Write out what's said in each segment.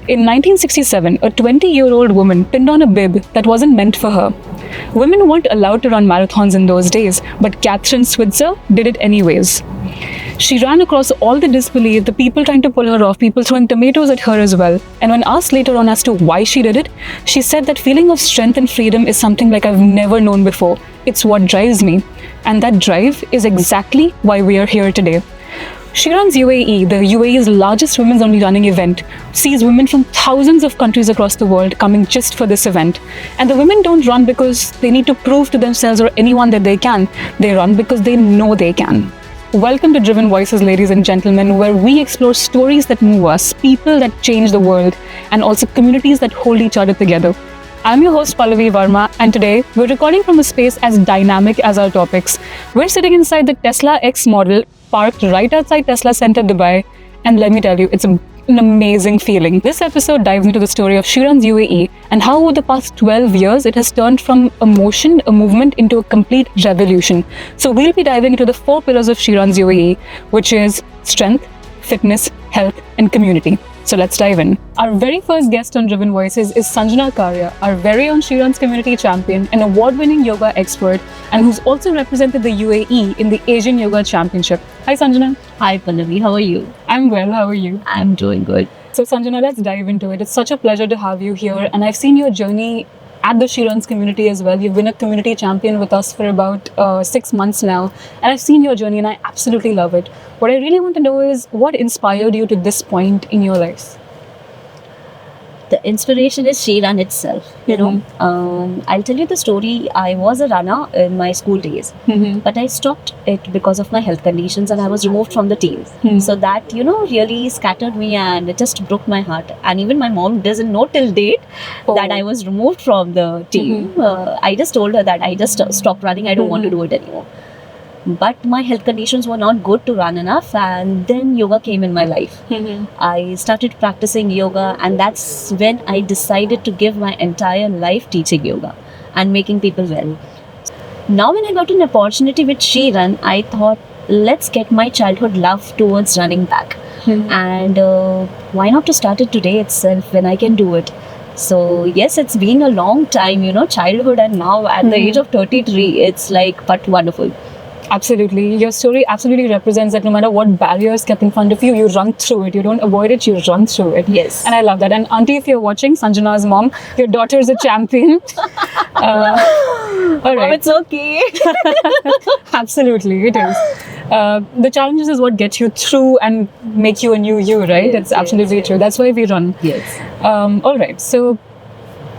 In 1967, a 20-year-old woman pinned on a bib that wasn't meant for her. Women weren't allowed to run marathons in those days, but Catherine Switzer did it anyways. She ran across all the disbelief, the people trying to pull her off, people throwing tomatoes at her as well. And when asked later on as to why she did it, she said that feeling of strength and freedom is something like I've never known before. It's what drives me. And that drive is exactly why we are here today. She runs UAE, the UAE's largest women's-only running event, sees women from thousands of countries across the world coming just for this event. And the women don't run because they need to prove to themselves or anyone that they can. They run because they know they can. Welcome to Driven Voices, ladies and gentlemen, where we explore stories that move us, people that change the world, and also communities that hold each other together. I'm your host Pallavi Verma, and today we're recording from a space as dynamic as our topics. We're sitting inside the Tesla X model, parked right outside Tesla Center, Dubai, and let me tell you, it's an amazing feeling. This episode dives into the story of She Runs UAE and how over the past 12 years it has turned from a motion, a movement, into a complete revolution. So we'll be diving into the 4 pillars of She Runs UAE, which is strength, fitness, health, and community. So let's dive in. Our very first guest on Driven Voices is Sanjana Karya, our very own She Runs community champion, an award-winning yoga expert, and who's also represented the UAE in the Asian Yoga Championship. Hi Sanjana. Hi Pallavi, how are you? I'm well, how are you? I'm doing good. So Sanjana, let's dive into it. It's such a pleasure to have you here, and I've seen your journey at the She Runs community as well. You've been a community champion with us for about 6 months now, and I've seen your journey and I absolutely love it. What I really want to know is what inspired you to this point in your life? The inspiration is She Run itself. I'll tell you the story. I was a runner in my school days, but I stopped it because of my health conditions and I was removed from the team. So that, really scattered me and it just broke my heart. And even my mom doesn't know till date that I was removed from the team. I just told her that I just stopped running. I don't want to do it anymore. But my health conditions were not good to run enough, and then yoga came in my life. I started practicing yoga, and that's when I decided to give my entire life teaching yoga and making people well. Now when I got an opportunity with She Run, I thought, let's get my childhood love towards running back. And why not to start it today itself when I can do it? So yes, it's been a long time, childhood, and now at the age of 33, it's like but wonderful. Absolutely. Your story absolutely represents that no matter what barriers kept in front of you, you run through it. You don't avoid it, you run through it. Yes. And I love that. And auntie, if you're watching, Sanjana's mom, your daughter is a champion. All right. Oh, it's okay. Absolutely, it is. The challenges is what gets you through and make you a new you, right? Yes, That's absolutely true. That's why we run. Yes. All right. So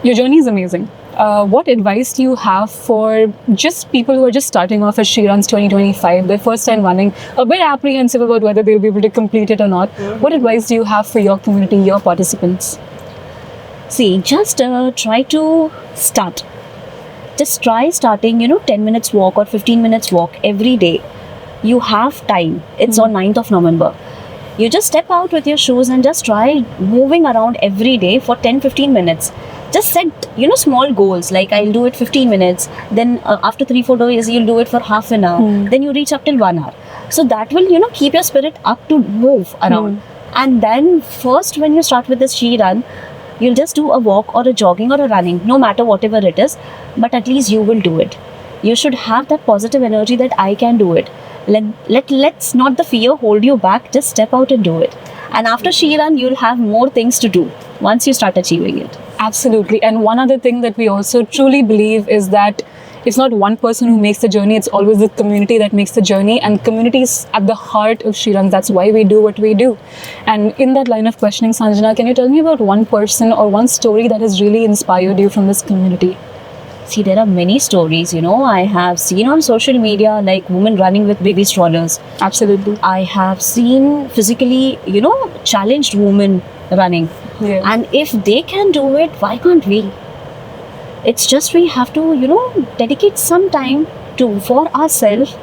your journey is amazing. What advice do you have for just people who are just starting off as She Runs 2025, their first time running, a bit apprehensive about whether they'll be able to complete it or not? What advice do you have for your community, your participants? See, just try to start. Just try starting, 10 minutes walk or 15 minutes walk every day. You have time. It's on 9th of November. You just step out with your shoes and just try moving around every day for 10-15 minutes. Just set, small goals, like I'll do it 15 minutes, then after 3-4 days, you'll do it for half an hour, then you reach up till 1 hour. So that will, keep your spirit up to move around. And then first, when you start with this She Run, you'll just do a walk or a jogging or a running, no matter whatever it is, but at least you will do it. You should have that positive energy that I can do it. Let's not the fear hold you back, just step out and do it. And after She Run, you'll have more things to do once you start achieving it. Absolutely. And one other thing that we also truly believe is that it's not one person who makes the journey, it's always the community that makes the journey, and community is at the heart of She Runs. That's why we do what we do. And in that line of questioning, Sanjana, can you tell me about one person or one story that has really inspired you from this community? See, there are many stories, I have seen on social media, like women running with baby strollers. Absolutely. I have seen physically, challenged women running. Yeah. And if they can do it, why can't we? It's just we have to, dedicate some time for ourselves,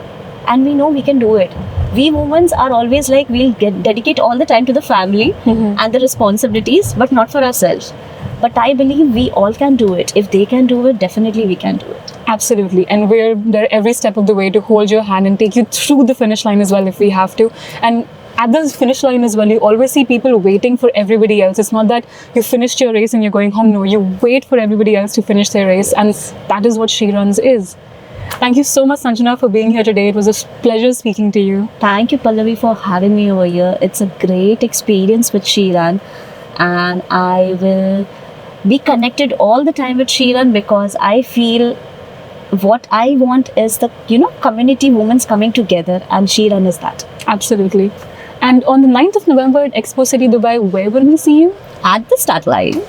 and we know we can do it. We women are always like, we'll dedicate all the time to the family and the responsibilities, but not for ourselves. But I believe we all can do it. If they can do it, definitely we can do it. Absolutely. And we're there every step of the way to hold your hand and take you through the finish line as well if we have to. And at the finish line as well, you always see people waiting for everybody else. It's not that you finished your race and you're going home. No, you wait for everybody else to finish their race, and that is what She Runs is. Thank you so much, Sanjana, for being here today. It was a pleasure speaking to you. Thank you, Pallavi, for having me over here. It's a great experience with She Run, and I will be connected all the time with She Run because I feel what I want is the community women's coming together, and She Run is that. Absolutely. And on the 9th of November at Expo City, Dubai, where will we see you? At the start line.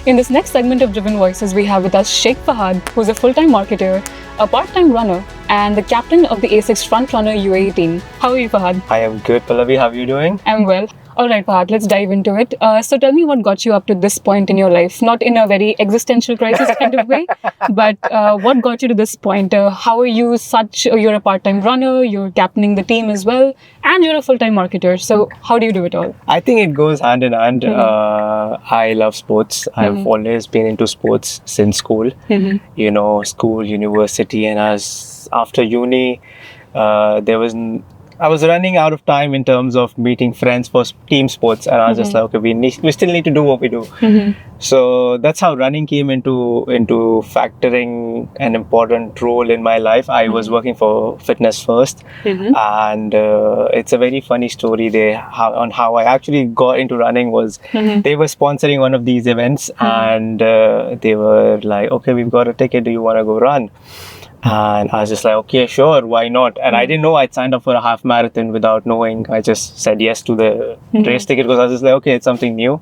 In this next segment of Driven Voices, we have with us Sheikh Fahad, who's a full-time marketer, a part-time runner, and the captain of the Asics Frontrunner UAE team. How are you, Fahad? I am good, Pallavi. How are you doing? I'm well. All right, Fahad, let's dive into it. So tell me what got you up to this point in your life? Not in a very existential crisis kind of way, but what got you to this point? How are you you're a part-time runner, you're captaining the team as well, and you're a full-time marketer. So how do you do it all? I think it goes hand in hand. Mm-hmm. I love sports. I've always been into sports since school. Mm-hmm. School, university, and after uni, I was running out of time in terms of meeting friends for team sports, and I was just like, okay, we still need to do what we do. So that's how running came into factoring an important role in my life. I was working for Fitness First, and it's a very funny story there on how I actually got into running. Was they were sponsoring one of these events, and they were like, okay, we've got a ticket, do you want to go run? And I was just like, okay, sure, why not? And I didn't know I'd signed up for a half marathon without knowing. I just said yes to the race ticket because I was just like, okay, it's something new.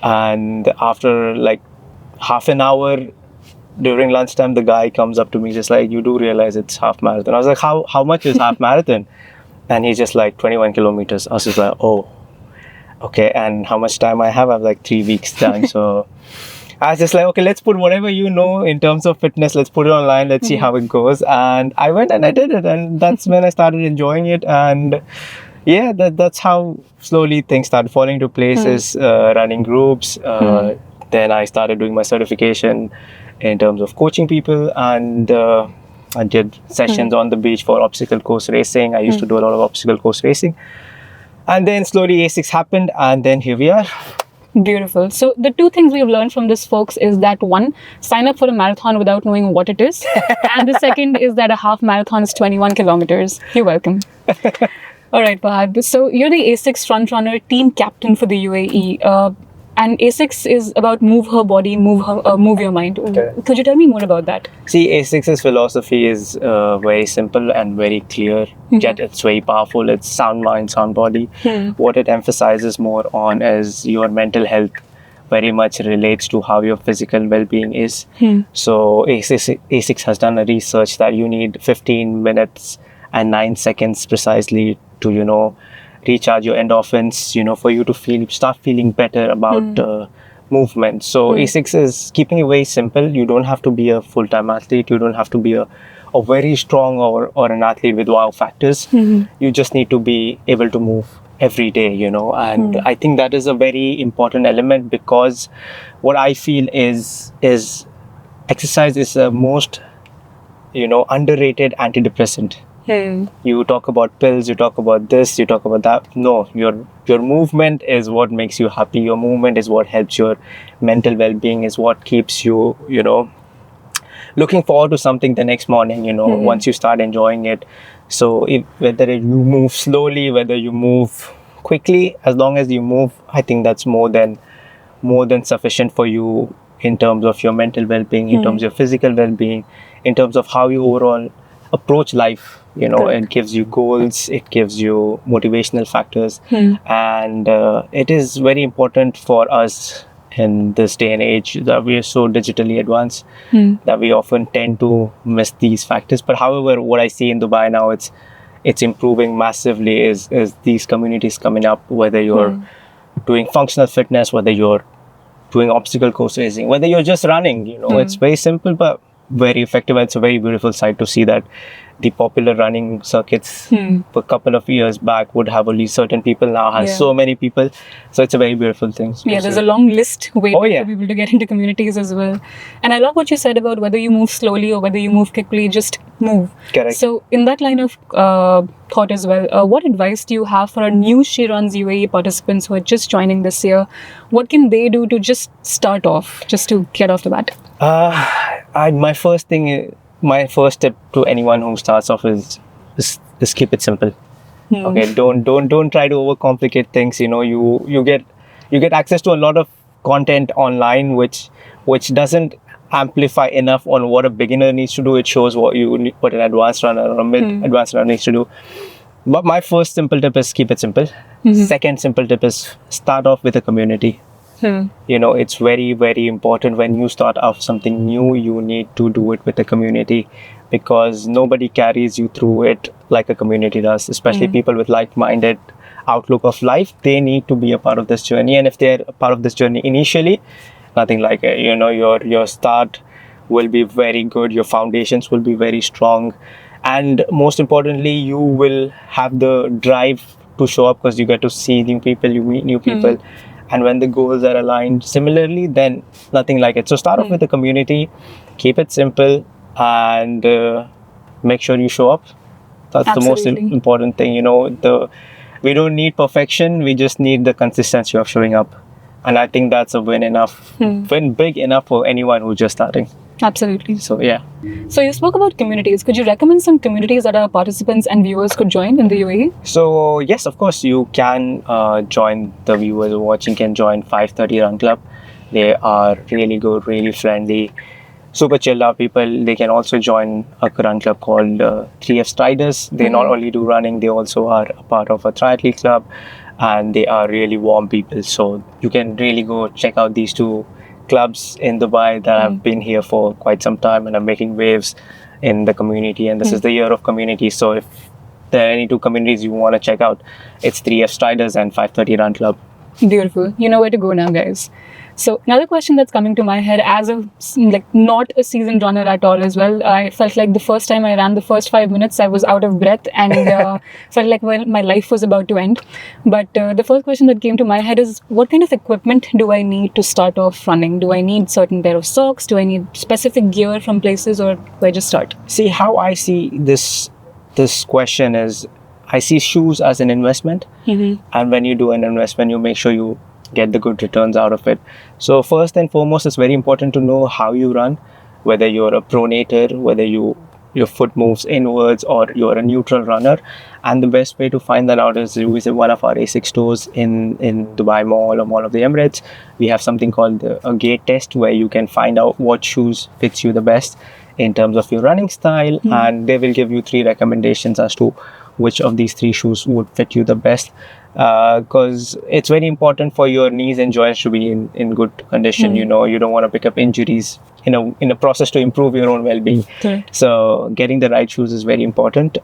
And after like half an hour during lunchtime, the guy comes up to me just like, you do realize it's half marathon. I was like, how much is half marathon? And he's just like 21 kilometers. I was just like, oh, okay. And how much time I have? I have like 3 weeks time. So I was just like, okay, let's put whatever in terms of fitness, let's put it online, let's see how it goes. And I went and I did it, and that's when I started enjoying it. And yeah, that's how slowly things started falling into places, running groups. Then I started doing my certification in terms of coaching people, and I did sessions on the beach for obstacle course racing. I used to do a lot of obstacle course racing. And then slowly Asics happened, and then here we are. Beautiful. So the two things we've learned from this, folks, is that one, sign up for a marathon without knowing what it is. And the second is that a half marathon is 21 kilometers. You're welcome. All right, Fahad. So you're the Asics Frontrunner team captain for the UAE. And Asics is about move her body, move your mind. Okay. Could you tell me more about that? See, Asics' philosophy is very simple and very clear, yet it's very powerful. It's sound mind, sound body. What it emphasizes more on is your mental health very much relates to how your physical well-being is. So Asics has done a research that you need 15 minutes and 9 seconds precisely to, recharge your endorphins, for you to start feeling better about movement. So Asics is keeping it very simple. You don't have to be a full-time athlete. You don't have to be a very strong or an athlete with wow factors. You just need to be able to move every day, and I think that is a very important element, because what I feel is exercise is the most underrated antidepressant. You talk about pills, you talk about this, you talk about that. No, your movement is what makes you happy. Your movement is what helps your mental well-being, is what keeps you, looking forward to something the next morning, once you start enjoying it. So whether you move slowly, whether you move quickly, as long as you move, I think that's more than sufficient for you in terms of your mental well-being, in terms of your physical well-being, in terms of how you overall approach life. It gives you goals, it gives you motivational factors, and it is very important for us in this day and age that we are so digitally advanced that we often tend to miss these factors. But however, what I see in Dubai now, it's improving massively is these communities coming up, whether you're doing functional fitness, whether you're doing obstacle course racing, whether you're just running, it's very simple but very effective. It's a very beautiful sight to see that the popular running circuits a couple of years back would have only certain people, now has so many people. So it's a very beautiful thing. There's a long list waiting for people to get into communities as well. And I love what you said about whether you move slowly or whether you move quickly, just move. Correct. So, in that line of thought as well, what advice do you have for our new She Runs UAE participants who are just joining this year? What can they do to just start off, just to get off the bat? My first tip to anyone who starts off is keep it simple. Okay, don't try to overcomplicate things. You get access to a lot of content online which doesn't amplify enough on what a beginner needs to do. It shows what an advanced runner or a mid-advanced runner needs to do. But my first simple tip is keep it simple. Second simple tip is start off with a community. It's very, very important when you start off something new, you need to do it with a community, because nobody carries you through it like a community does, especially people with like-minded outlook of life. They need to be a part of this journey, and if they're a part of this journey initially, nothing like it. Your start will be very good, your foundations will be very strong, and most importantly, you will have the drive to show up because you get to see new people, you meet new people. And when the goals are aligned similarly, then nothing like it. So start off with the community, keep it simple, and make sure you show up. That's the most important thing. We don't need perfection. We just need the consistency of showing up. And I think that's a win big enough for anyone who's just starting. Absolutely. So, yeah. So you spoke about communities. Could you recommend some communities that our participants and viewers could join in the UAE? So, yes, of course, you can join. The viewers watching can join 530 Run Club. They are really good, really friendly, super chilled out people. They can also join a run club called 3F Striders. They not only do running, they also are a part of a triathlete club, and they are really warm people. So you can really go check out these two clubs in Dubai that have been here for quite some time and are making waves in the community. And this is the year of community. So if there are any two communities you want to check out, it's 3F Striders and 530 Run Club. Beautiful. You know where to go now, guys. So another question that's coming to my head, as not a seasoned runner at all as well, I felt like the first time I ran the first 5 minutes, I was out of breath and felt like my life was about to end. But the first question that came to my head is, what kind of equipment do I need to start off running? Do I need certain pair of socks? Do I need specific gear from places, or do I just start? See, how I see this question is, I see shoes as an investment. And when you do an investment, you make sure you get the good returns out of it. So first and foremost, it's very important to know how you run, whether you're a pronator, whether your foot moves inwards, or you're a neutral runner. And the best way to find that out is to visit one of our Asics stores in Dubai Mall or Mall of the Emirates. We have something called a gait test, where you can find out what shoes fits you the best in terms of your running style, and they will give you 3 recommendations as to which of these 3 shoes would fit you the best, because it's very important for your knees and joints to be in good condition. You don't want to pick up injuries in a process to improve your own well-being. So getting the right shoes is very important.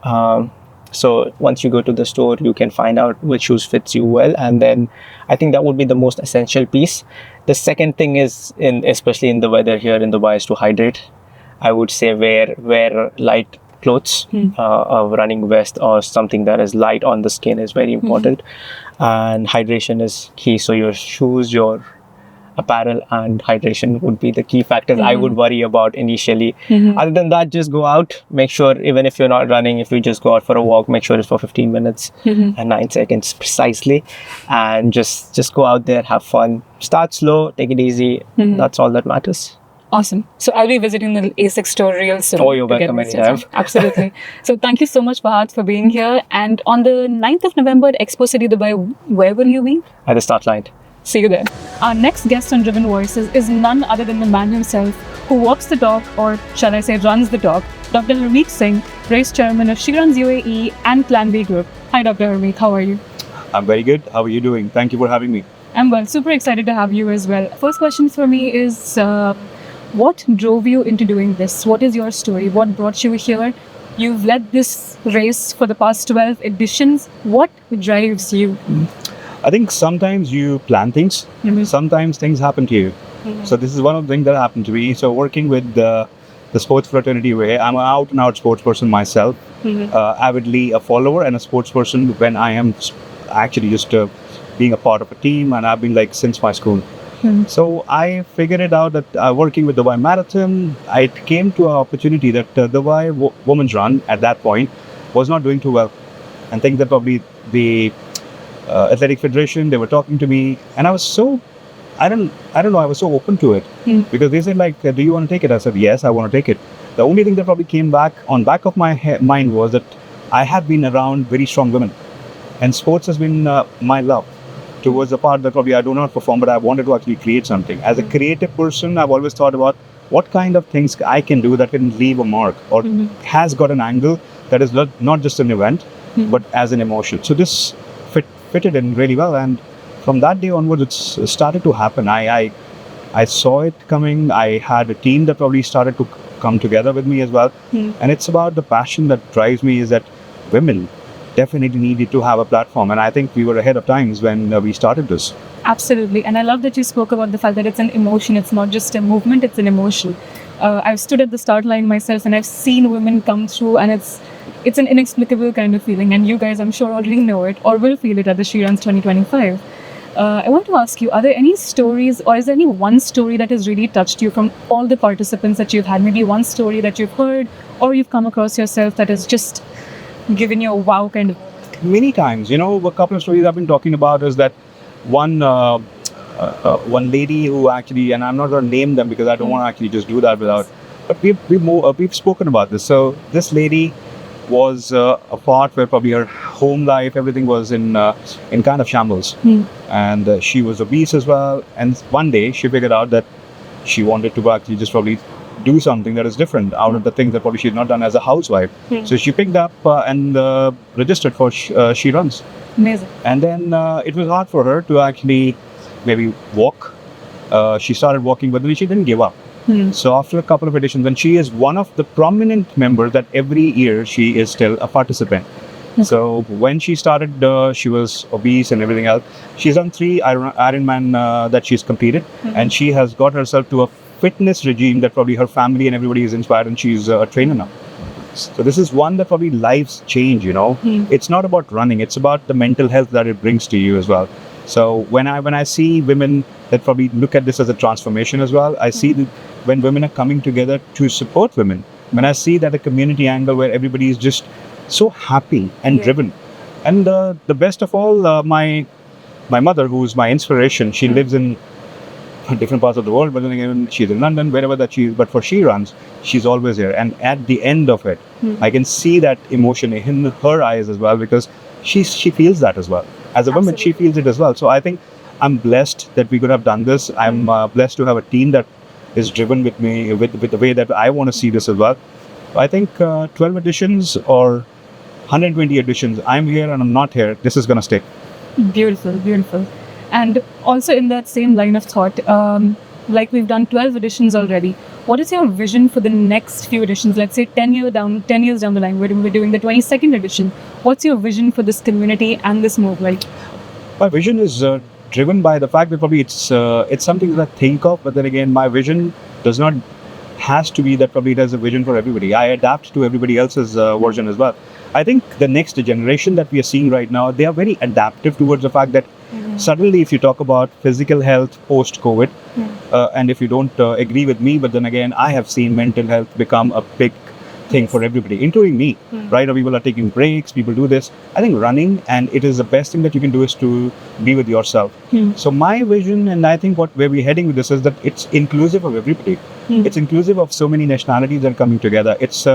So once you go to the store, you can find out which shoes fits you well, and then I think that would be the most essential piece. The second thing is, especially in the weather here in Dubai, is to hydrate. I would say wear light clothes, a running vest or something that is light on the skin is very important. And hydration is key. So your shoes, your apparel and hydration would be the key factors I would worry about initially. Other than that, just go out. Make sure, even if you're not running, if you just go out for a walk, make sure it's for 15 minutes and 9 seconds precisely. And just go out there, have fun. Start slow, take it easy. That's all that matters. Awesome. So I'll be visiting the Asics store real soon. Oh, you're welcome anytime. Absolutely. So thank you so much, Fahad, for being here. And on the 9th of November at Expo City, Dubai, where will you be? At the start line. See you there. Our next guest on Driven Voices is none other than the man himself who walks the talk, or shall I say runs the talk, Dr. Harmeet Singh, race chairman of She Runs UAE and Plan B Group. Hi, Dr. Harmeet. How are you? I'm very good. How are you doing? Thank you for having me. I'm well. Super excited to have you as well. First question for me is, what drove you into doing this? What is your story? What brought you here? You've led this race for the past 12 editions. What drives you? I think sometimes you plan things. Sometimes things happen to you. So this is one of the things that happened to me. So working with the sports fraternity way, I'm an out and out sports person myself, avidly a follower and a sports person when I am actually just being a part of a team, and I've been like since my school. So I figured it out that working with Dubai Marathon, I came to an opportunity that Dubai Women's Run at that point was not doing too well. And think that probably the Athletic Federation, they were talking to me, and I was so, I don't know, I was so open to it because they said like, do you want to take it? I said, yes, I want to take it. The only thing that probably came back of my mind was that I have been around very strong women, and sports has been my love towards the part that probably I do not perform, but I wanted to actually create something. As a creative person, I've always thought about what kind of things I can do that can leave a mark or has got an angle that is not just an event, but as an emotion. So this fitted in really well, and from that day onwards, it started to happen. I saw it coming. I had a team that probably started to come together with me as well, and it's about the passion that drives me. Is that women definitely needed to have a platform, and I think we were ahead of times when we started this. Absolutely. And I love that you spoke about the fact that it's an emotion. It's not just a movement, it's an emotion. I've stood at the start line myself and I've seen women come through, and it's an inexplicable kind of feeling. And you guys, I'm sure, already know it or will feel it at the She Runs 2025. I want to ask you, are there any stories, or is there any one story that has really touched you from all the participants that you've had? Maybe one story that you've heard or you've come across yourself that has just given you a wow kind of... Many times, a couple of stories I've been talking about is that one lady who actually, and I'm not going to name them because I don't want to actually just do that without, but we've spoken about this. So this lady was a part where probably her home life, everything was in kind of shambles, and she was obese as well. And one day she figured out that she wanted to actually just probably do something that is different out of the things that probably she's not done as a housewife. So she picked up and registered for She Runs. Amazing. And then it was hard for her to actually maybe walk. She started walking, but then she didn't give up. So after a couple of editions, and she is one of the prominent members that every year she is still a participant. So when she started, she was obese and everything else. She's done 3 Ironman that she's completed, and she has got herself to a fitness regime that probably her family and everybody is inspired, and she's a trainer now. So this is one that probably lives change, It's not about running, it's about the mental health that it brings to you as well. So when I see women that probably look at this as a transformation as well, I see that when women are coming together to support women, when I see that a community angle where everybody is just so happy and driven. And the best of all, my mother, who's my inspiration, she lives in different parts of the world, but then again, she's in London, wherever that she is. But for She Runs, she's always here. And at the end of it, I can see that emotion in her eyes as well, because she feels that as well. As a woman, she feels it as well. So I think I'm blessed that we could have done this. I'm blessed to have a team that is driven with me with the way that I want to see this as well. I think 12 editions or 120 editions, I'm here and I'm not here. This is going to stay. Beautiful, beautiful. And also in that same line of thought, like we've done 12 editions already, what is your vision for the next few editions? Let's say 10 years down the line, we're doing the 22nd edition. What's your vision for this community and this movement? My vision is driven by the fact that probably it's something that I think of, but then again, my vision has to be that probably it has a vision for everybody. I adapt to everybody else's version as well. I think the next generation that we are seeing right now, they are very adaptive towards the fact that suddenly if you talk about physical health post-COVID, and if you don't agree with me, but then again, I have seen mental health become a big thing for everybody, including me. Right now, people are taking breaks, people do this. I think running, and it is the best thing that you can do is to be with yourself. So my vision, and I think where we're heading with this is that it's inclusive of everybody. It's inclusive of so many nationalities that are coming together. It's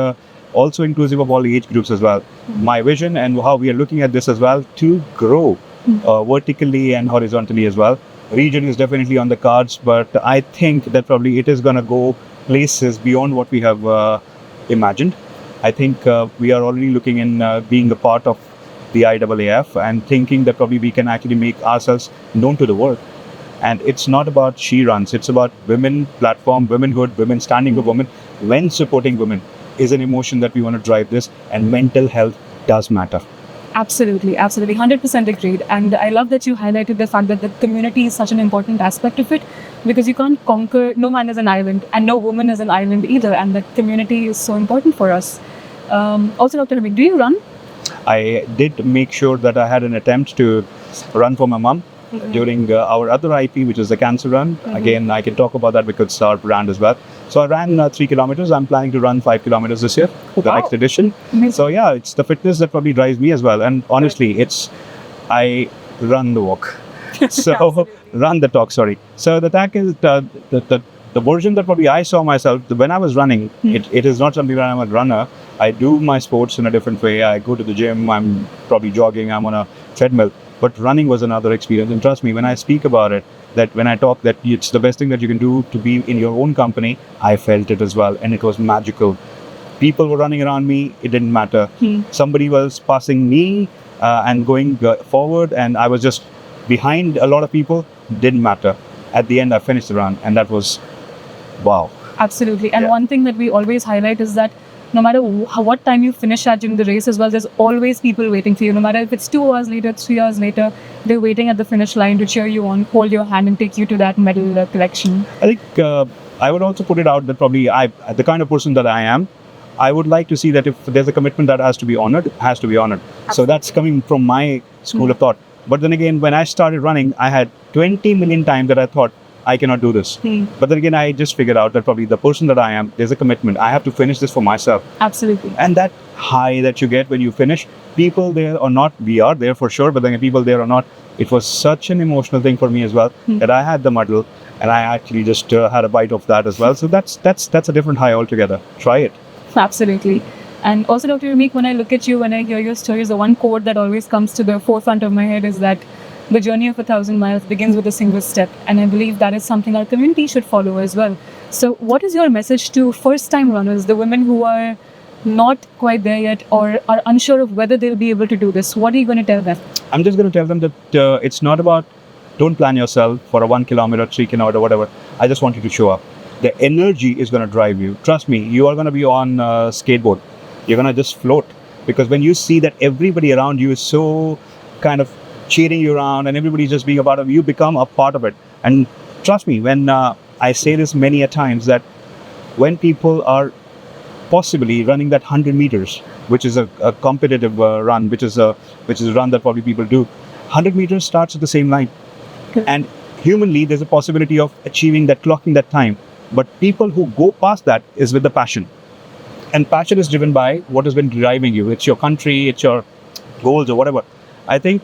also inclusive of all age groups as well. My vision and how we are looking at this as well, to grow vertically and horizontally as well. Region is definitely on the cards, but I think that probably it is going to go places beyond what we have imagined. I think we are already looking in being a part of the IAAF and thinking that probably we can actually make ourselves known to the world. And it's not about She Runs, it's about women platform, womenhood, women standing for women. When supporting women is an emotion that we want to drive this, and mental health does matter. Absolutely, absolutely, 100% agreed. And I love that you highlighted the fact that the community is such an important aspect of it, because you can't conquer, no man is an island and no woman is an island either, and that community is so important for us. Also, Dr. Hamid, do you run? I did make sure that I had an attempt to run for my mom. during our other IP, which is the Cancer Run. Again, I can talk about that because it's our brand as well. So I ran 3 kilometers. I'm planning to run 5 kilometers this year, the next edition. So yeah, it's the fitness that probably drives me as well. And honestly, I run the walk. So run the talk, sorry. So the talk is the version that probably I saw myself when I was running. It is not something that I'm a runner. I do my sports in a different way. I go to the gym. I'm probably jogging. I'm on a treadmill. But running was another experience. And trust me, when I speak about it, that when I talk that it's the best thing that you can do to be in your own company, I felt it as well. And it was magical. People were running around me. It didn't matter. Somebody was passing me and going forward. And I was just behind a lot of people. Didn't matter. At the end, I finished the run. And that was, wow. Absolutely. And one thing that we always highlight is that no matter what time you finish at during the race as well, there's always people waiting for you. No matter if it's 2 hours later, 3 hours later, they're waiting at the finish line to cheer you on, hold your hand and take you to that medal collection. I think I would also put it out that probably the kind of person that I am, I would like to see that if there's a commitment that has to be honored, it has to be honored. So that's coming from my school of thought. But then again, when I started running, I had 20 million times that I thought, I cannot do this. But then again, I just figured out that probably the person that I am, there's a commitment. I have to finish this for myself. Absolutely. And that high that you get when you finish, people there or not, we are there for sure, but then people there or not, it was such an emotional thing for me as well that I had the medal and I actually just had a bite of that as well. So that's a different high altogether. Try it. Absolutely. And also, Dr. Rameek, when I look at you, when I hear your stories, the one quote that always comes to the forefront of my head is that the journey of 1,000 miles begins with a single step. And I believe that is something our community should follow as well. So what is your message to first-time runners, the women who are not quite there yet or are unsure of whether they'll be able to do this? What are you going to tell them? I'm just going to tell them that it's not about, don't plan yourself for a 1 kilometer, 3 kilometer, whatever. I just want you to show up. The energy is going to drive you. Trust me, you are going to be on a skateboard. You're going to just float. Because when you see that everybody around you is so kind of cheering you around and everybody's just being a part of it, you become a part of it. And trust me, when I say this many a times, that when people are possibly running that 100 meters, which is a competitive run, which is a run that probably people do, 100 meters starts at the same line. And humanly, there's a possibility of achieving that, clocking that time. But people who go past that is with the passion. And passion is driven by what has been driving you. It's your country, it's your goals or whatever. I think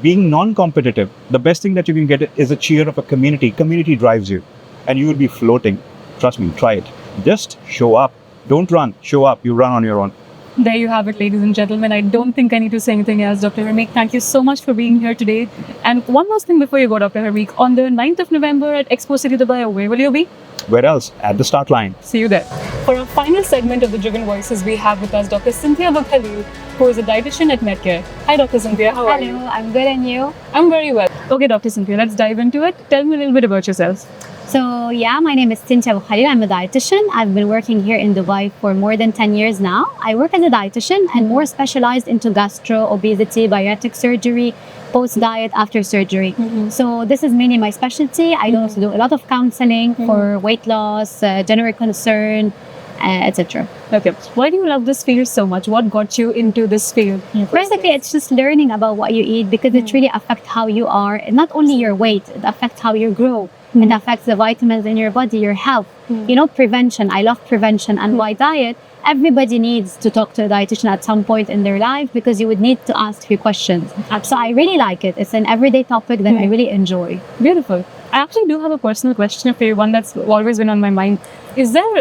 being non-competitive, the best thing that you can get is a cheer of a community. Community drives you and you will be floating. Trust me, try it. Just show up. Don't run. Show up. You run on your own. There you have it, ladies and gentlemen. I don't think I need to say anything else. Dr. Rameek, thank you so much for being here today. And one last thing before you go, Dr. Rameek. On the 9th of November at Expo City Dubai, where will you be? Where else? At the start line. See you there. For our final segment of the Driven Voices, we have with us Dr. Cynthia Vakhalil, who is a dietitian at Medcare. Hi, Dr. Cynthia. How are you? Hello, I'm good, and you? I'm very well. Okay, Dr. Cynthia, let's dive into it. Tell me a little bit about yourself. So, yeah, my name is Cynthia Vakhalil. I'm a dietitian. I've been working here in Dubai for more than 10 years now. I work as a dietitian and more specialized into gastro, obesity, bariatric surgery, post-diet, after surgery. So this is mainly my specialty. I also do a lot of counseling for weight loss, general concern, etc. Okay. Why do you love this field so much? What got you into this field? Basically, it's just learning about what you eat because it really affects how you are. And not only your weight, it affects how you grow. It affects the vitamins in your body, your health. You know, prevention. I love prevention. And why diet? Everybody needs to talk to a dietitian at some point in their life because you would need to ask a few questions. So I really like it. It's an everyday topic that I really enjoy. Beautiful. I actually do have a personal question for you, one that's always been on my mind. Is there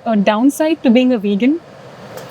a downside to being a vegan?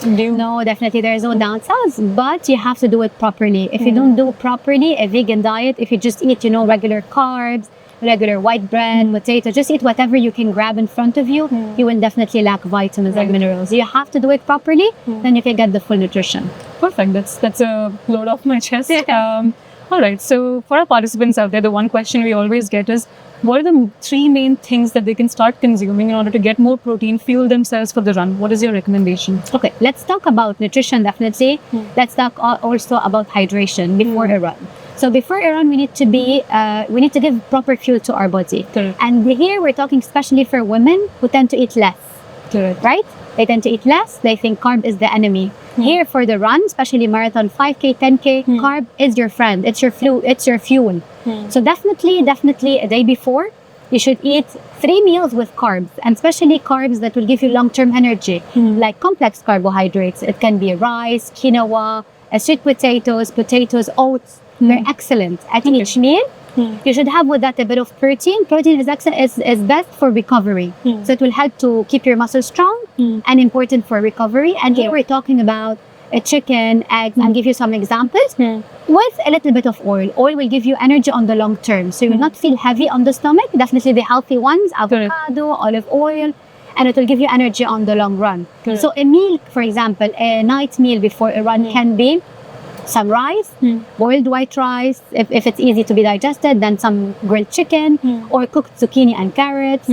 No, definitely there is no downsides, but you have to do it properly. If you don't do it properly, a vegan diet, if you just eat, regular carbs, regular white bread, potato, just eat whatever you can grab in front of you, you will definitely lack vitamins and minerals. You have to do it properly, then you can get the full nutrition. Perfect. That's a load off my chest. All right. So for our participants out there, the one question we always get is, what are the 3 main things that they can start consuming in order to get more protein, fuel themselves for the run? What is your recommendation? Okay, let's talk about nutrition, definitely. Let's talk also about hydration before a run. So before a run, we need to give proper fuel to our body. Correct. And here we're talking especially for women who tend to eat less. Correct. Right? They tend to eat less. They think carb is the enemy. Here for the run, especially marathon, 5K, 10K, carb is your friend. It's your fuel. So definitely a day before, you should eat 3 meals with carbs, and especially carbs that will give you long-term energy, like complex carbohydrates. It can be rice, quinoa, sweet potatoes, oats. They're excellent at each meal. You should have with that a bit of protein. Protein is best for recovery. So it will help to keep your muscles strong and important for recovery. And here we're talking about a chicken, eggs, and give you some examples with a little bit of oil. Oil will give you energy on the long term. So you will not feel heavy on the stomach. Definitely the healthy ones, avocado, olive oil, and it will give you energy on the long run. So a meal, for example, a night meal before a run can be some rice, boiled white rice, if it's easy to be digested, then some grilled chicken or cooked zucchini and carrots.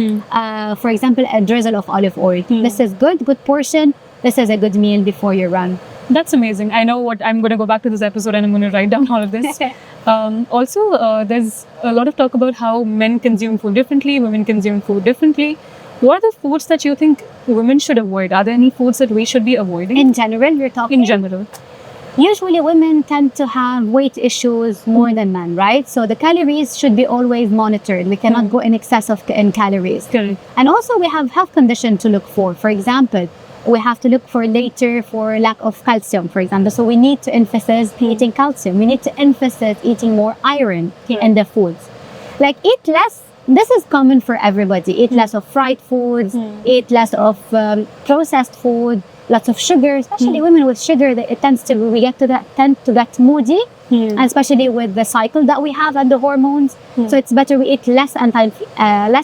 For example, a drizzle of olive oil. This is good portion. This is a good meal before your run. That's amazing. I know what I'm going to go back to this episode and I'm going to write down all of this. Also, there's a lot of talk about how men consume food differently, women consume food differently. What are the foods that you think women should avoid? Are there any foods that we should be avoiding? In general, you're talking? In general. Usually women tend to have weight issues more than men, right? So the calories should be always monitored. We cannot go in excess in calories. Correct. And also we have health conditions to look for. For example, we have to look for later for lack of calcium, for example. So we need to emphasize eating calcium. We need to emphasize eating more iron in the foods. Like eat less. This is common for everybody. Eat less of fried foods, eat less of processed food, lots of sugar, especially women with sugar. Tend to get moody, and especially with the cycle that we have and the hormones. So it's better we eat less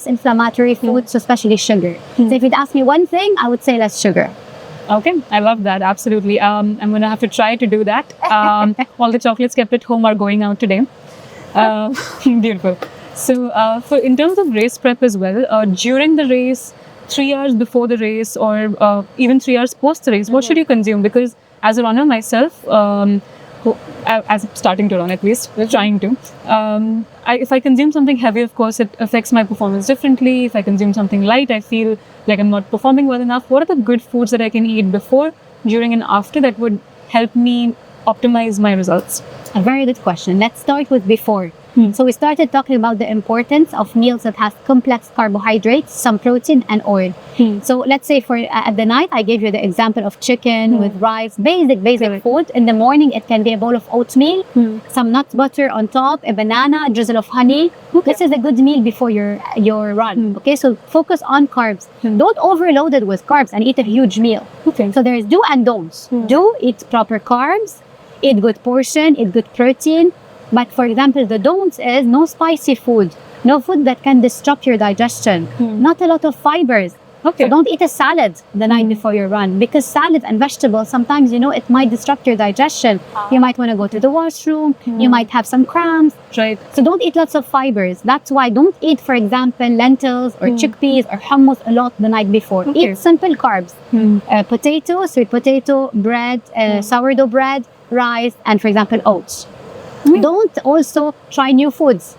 inflammatory foods, so especially sugar. So if you'd ask me one thing, I would say less sugar. Okay, I love that. Absolutely. I'm going to have to try to do that. All the chocolates kept at home are going out today. Beautiful. So in terms of race prep as well, during the race, 3 hours before the race, or even 3 hours post the race, what should you consume? Because as a runner myself, as starting to run at least, trying to, if I consume something heavy, of course, it affects my performance differently. If I consume something light, I feel like I'm not performing well enough. What are the good foods that I can eat before, during, and after that would help me optimize my results? A very good question. Let's start with before. So we started talking about the importance of meals that have complex carbohydrates, some protein and oil. So let's say for at the night, I gave you the example of chicken with rice, basic food. In the morning, it can be a bowl of oatmeal, some nut butter on top, a banana, a drizzle of honey. This is a good meal before your run. Okay, so focus on carbs. Don't overload it with carbs and eat a huge meal. So there's do and don'ts. Do eat proper carbs, eat good portion, eat good protein. But for example, the don'ts is no spicy food, no food that can disrupt your digestion, not a lot of fibers. So don't eat a salad the night before your run, because salad and vegetables, sometimes, it might disrupt your digestion. You might want to go to the washroom, you might have some cramps. Right. So don't eat lots of fibers. That's why don't eat, for example, lentils or chickpeas or hummus a lot the night before. Eat simple carbs, potato, sweet potato, bread, sourdough bread, rice, and for example, oats. Don't also try new foods.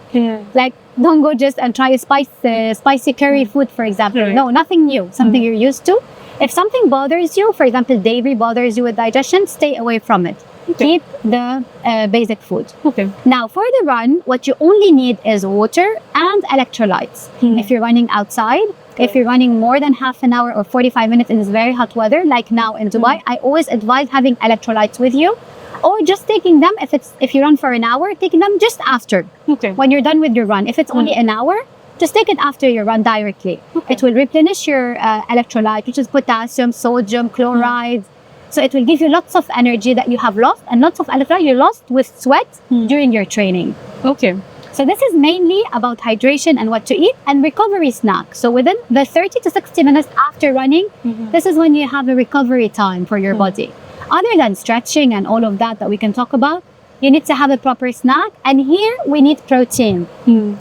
Like, don't go just and try a spicy curry food, for example. Right. No, nothing new, something you're used to. If something bothers you, for example, dairy bothers you with digestion, stay away from it. Keep the basic food. Now, for the run, what you only need is water and electrolytes. If you're running outside, if you're running more than half an hour or 45 minutes in this very hot weather, like now in Dubai, I always advise having electrolytes with you. Or just taking them, if you run for an hour, taking them just after. When you're done with your run. If it's only an hour, just take it after your run directly. It will replenish your electrolyte, which is potassium, sodium, chlorides. So it will give you lots of energy that you have lost, and lots of electrolyte you lost with sweat during your training. So this is mainly about hydration and what to eat and recovery snack. So within the 30 to 60 minutes after running, this is when you have a recovery time for your body. Other than stretching and all of that we can talk about, you need to have a proper snack. And here we need protein.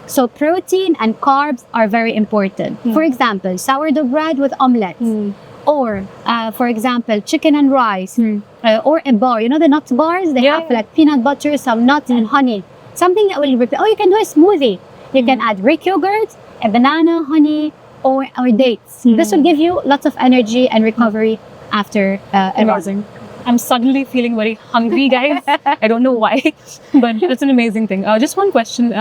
So protein and carbs are very important. For example, sourdough bread with omelette. Or, for example, chicken and rice. Or a bar. You know the nut bars? They have like peanut butter, some nuts and honey. Something that will replace. Oh, you can do a smoothie. You can add Greek yogurt, a banana, honey, or dates. This will give you lots of energy and recovery after a run. Amazing. I'm suddenly feeling very hungry, guys. I don't know why, but it's an amazing thing. Just one question.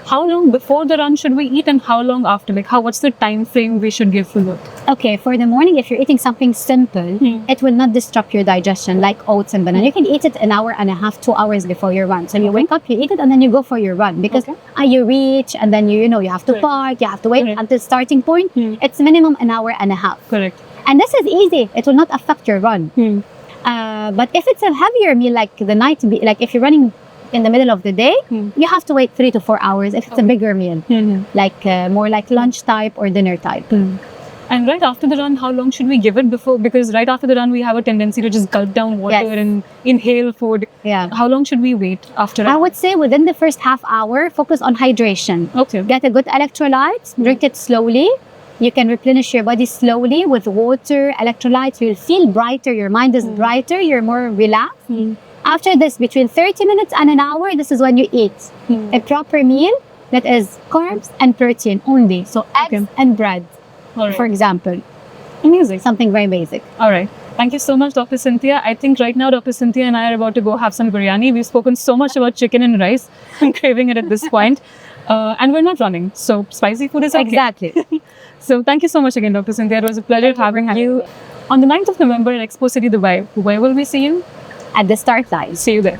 How long before the run should we eat and how long after? Like, what's the time frame we should give for that? Okay, for the morning, if you're eating something simple, it will not disrupt your digestion like oats and banana. You can eat it an hour and a half, 2 hours before your run. So you wake up, you eat it, and then you go for your run because you reach and then you have to park, you have to wait until starting point. It's minimum an hour and a half. Correct. And this is easy. It will not affect your run. But if it's a heavier meal, like the night, like if you're running in the middle of the day, you have to wait 3 to 4 hours if it's a bigger meal, like more like lunch type or dinner type. And right after the run, how long should we give it before? Because right after the run, we have a tendency to just gulp down water and inhale food. Yeah. How long should we wait after? I would say within the first half hour, focus on hydration. Okay. Get a good electrolytes, drink it slowly. You can replenish your body slowly with water, electrolytes. You'll feel brighter. Your mind is brighter. You're more relaxed. After this, between 30 minutes and an hour, this is when you eat a proper meal that is carbs and protein only. So eggs and bread, for example. Amazing. Something very basic. All right. Thank you so much, Dr. Cynthia. I think right now, Dr. Cynthia and I are about to go have some biryani. We've spoken so much about chicken and rice. I'm craving it at this point. And we're not running. So spicy food is okay. Exactly. So thank you so much again, Dr. Cynthia. It was a pleasure having you. On the 9th of November at Expo City, Dubai, where will we see you? At the start line. See you there.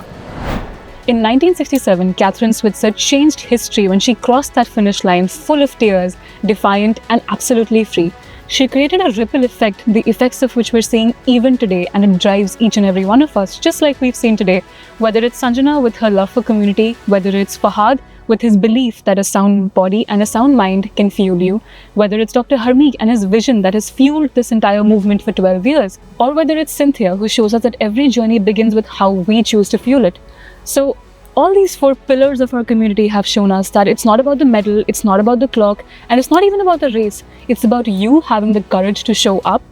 In 1967, Catherine Switzer changed history when she crossed that finish line full of tears, defiant and absolutely free. She created a ripple effect, the effects of which we're seeing even today, and it drives each and every one of us, just like we've seen today. Whether it's Sanjana with her love for community, whether it's Fahad with his belief that a sound body and a sound mind can fuel you, whether it's Dr. Harmeek and his vision that has fueled this entire movement for 12 years, or whether it's Cynthia who shows us that every journey begins with how we choose to fuel it. So all these 4 pillars of our community have shown us that it's not about the medal, it's not about the clock, and it's not even about the race. It's about you having the courage to show up,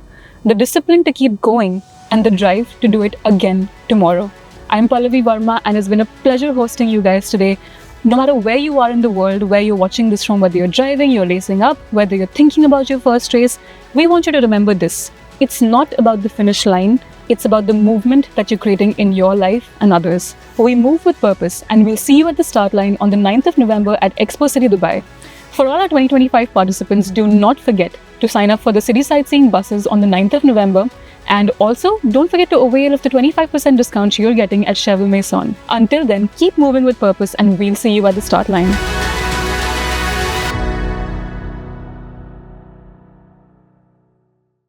the discipline to keep going, and the drive to do it again tomorrow. I'm Pallavi Verma, and it's been a pleasure hosting you guys today. No matter where you are in the world, where you're watching this from, whether you're driving, you're lacing up, whether you're thinking about your first race, we want you to remember this. It's not about the finish line. It's about the movement that you're creating in your life and others. We move with purpose, and we'll see you at the start line on the 9th of November at Expo City, Dubai. For all our 2025 participants, do not forget to sign up for the city sightseeing buses on the 9th of November. And also, don't forget to avail of the 25% discount you're getting at Cheval Maison. Until then, keep moving with purpose, and we'll see you at the start line.